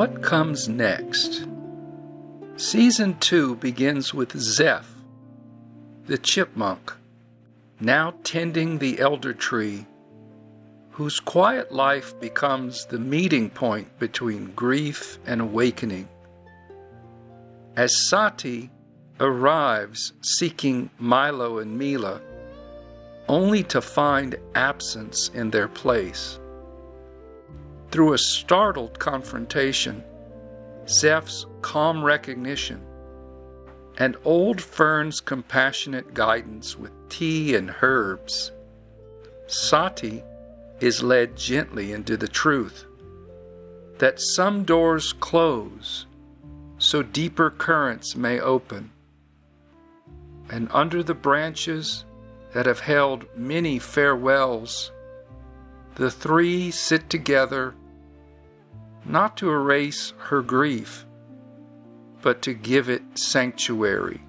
What comes next? Season 2 begins with Zeff, the chipmunk, now tending the elder tree, whose quiet life becomes the meeting point between grief and awakening. As Sati arrives seeking Milo and Mila, only to find absence in their place. Through a startled confrontation, Zeff's calm recognition, and Old Fern's compassionate guidance with tea and herbs, Sati is led gently into the truth that some doors close so deeper currents may open, and under the branches that have held many farewells, the three sit together, not to erase her grief, but to give it sanctuary,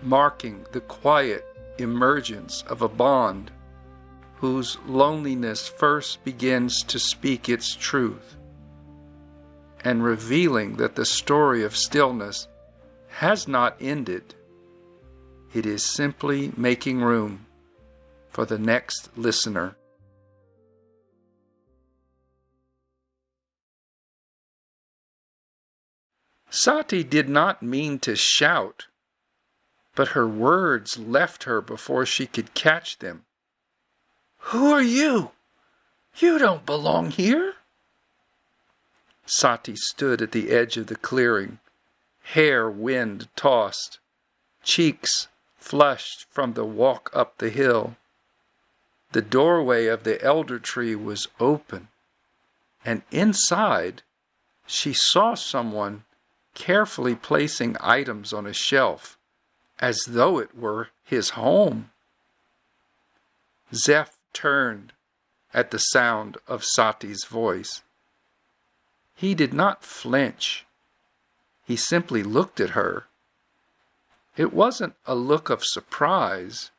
marking the quiet emergence of a bond whose loneliness first begins to speak its truth, and revealing that the story of stillness has not ended. It is simply making room for the next listener. Sati did not mean to shout, but her words left her before she could catch them. "Who are you? You don't belong here." Sati stood at the edge of the clearing, hair wind-tossed, cheeks flushed from the walk up the hill. The doorway of the elder tree was open, and inside she saw someone carefully placing items on a shelf, as though it were his home. Zeff turned at the sound of Sati's voice. He did not flinch. He simply looked at her. It wasn't a look of surprise,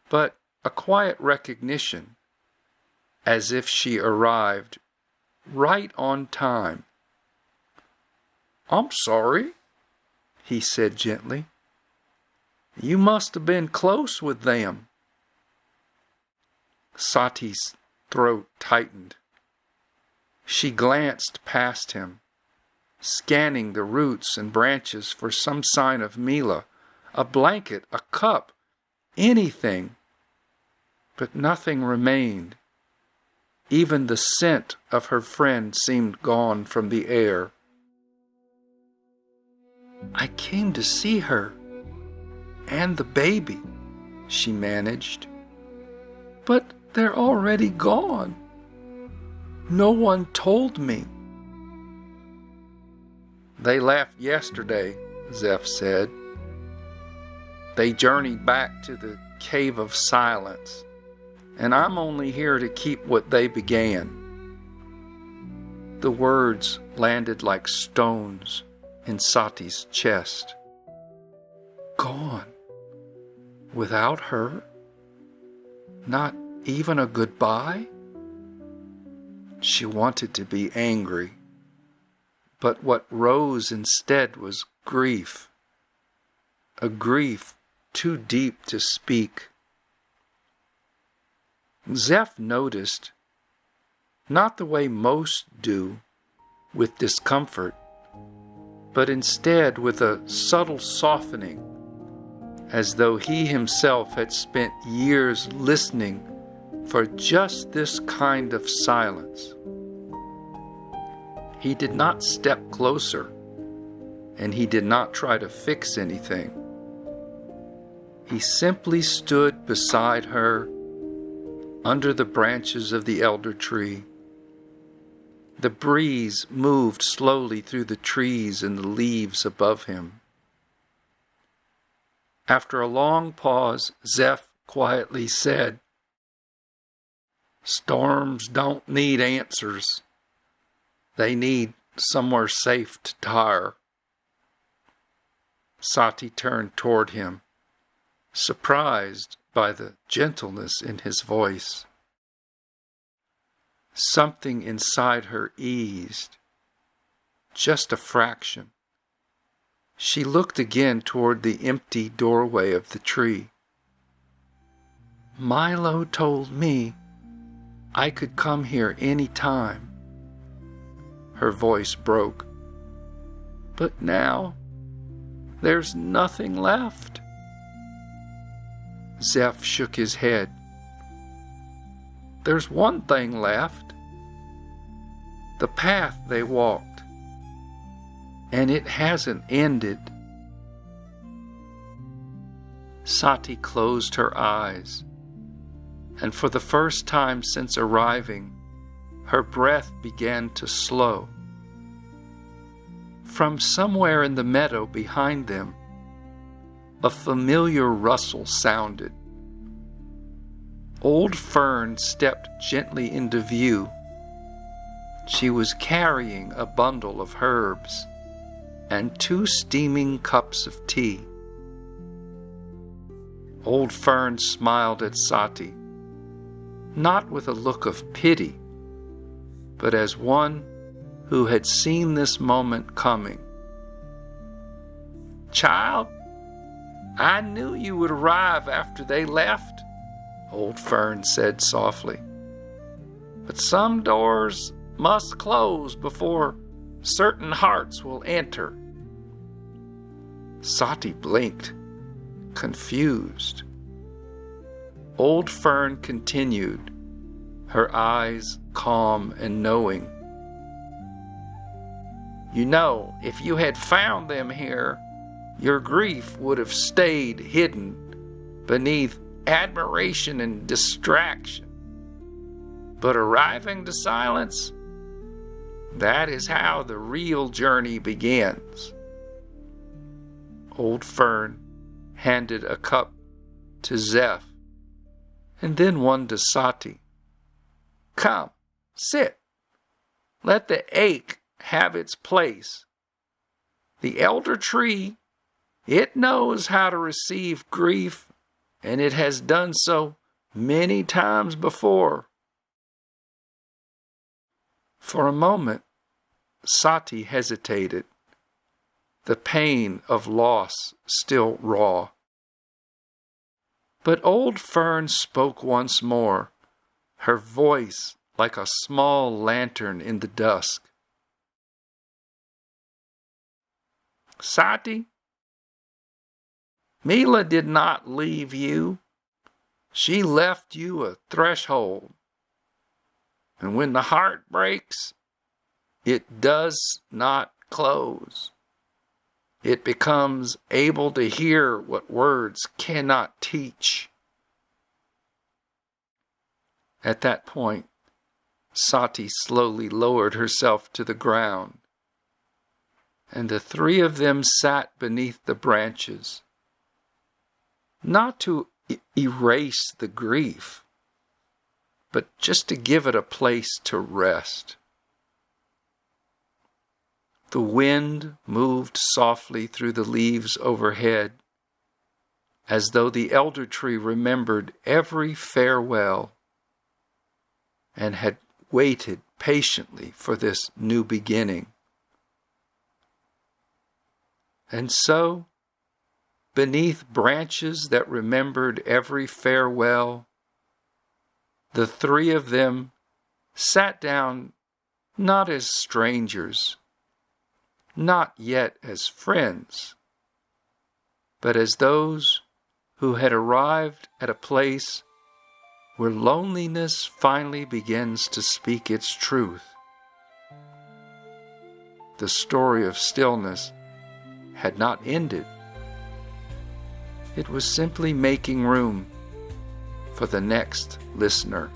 but a quiet recognition, as if she arrived right on time. "I'm sorry," he said gently. "You must have been close with them." Sati's throat tightened. She glanced past him, scanning the roots and branches for some sign of Mila, a blanket, a cup, anything. But nothing remained. Even the scent of her friend seemed gone from the air. "I came to see her and the baby," she managed. "But they're already gone. No one told me." "They left yesterday," Zeff said. "They journeyed back to the Cave of Silence, and I'm only here to keep what they began." The words landed like stones in Sati's chest. Gone. Without her? Not even a goodbye? She wanted to be angry, but what rose instead was grief. A grief too deep to speak. Zeff noticed, not the way most do, with discomfort, but instead with a subtle softening, as though he himself had spent years listening for just this kind of silence. He did not step closer, and he did not try to fix anything. He simply stood beside her, under the branches of the elder tree. The breeze moved slowly through the trees and the leaves above him. After a long pause, Zeff quietly said, "Storms don't need answers. They need somewhere safe to tire." Sati turned toward him, surprised by the gentleness in his voice. Something inside her eased, just a fraction. She looked again toward the empty doorway of the tree. Milo told me I could come here any time. Her voice broke. But now, there's nothing left. Zeff shook his head. There's one thing left. The path they walked. And it hasn't ended. Sati closed her eyes, and for the first time since arriving, her breath began to slow. From somewhere in the meadow behind them, a familiar rustle sounded. Old Fern stepped gently into view. She was carrying a bundle of herbs and 2 steaming cups of tea. Old Fern smiled at Sati, not with a look of pity, but as one who had seen this moment coming. Child, I knew you would arrive after they left, Old Fern said softly. But some doors must close before certain hearts will enter. Sati blinked, confused. Old Fern continued, her eyes calm and knowing. You know, if you had found them here, your grief would have stayed hidden beneath admiration and distraction. But arriving to silence, that is how the real journey begins. Old Fern handed a cup to Zeff, and then one to Sati. Come, sit. Let the ache have its place. The elder tree, it knows how to receive grief, and it has done so many times before. For a moment, Sati hesitated, the pain of loss still raw. But Old Fern spoke once more, her voice like a small lantern in the dusk. Sati, Mila did not leave you. She left you a threshold. And when the heart breaks, it does not close. It becomes able to hear what words cannot teach. At that point, Sati slowly lowered herself to the ground, and the 3 of them sat beneath the branches, not to erase the grief, but just to give it a place to rest. The wind moved softly through the leaves overhead, as though the elder tree remembered every farewell and had waited patiently for this new beginning. And so, beneath branches that remembered every farewell, the 3 of them sat down not as strangers, not yet as friends, but as those who had arrived at a place where loneliness finally begins to speak its truth. The story of stillness had not ended. It was simply making room for the next listener.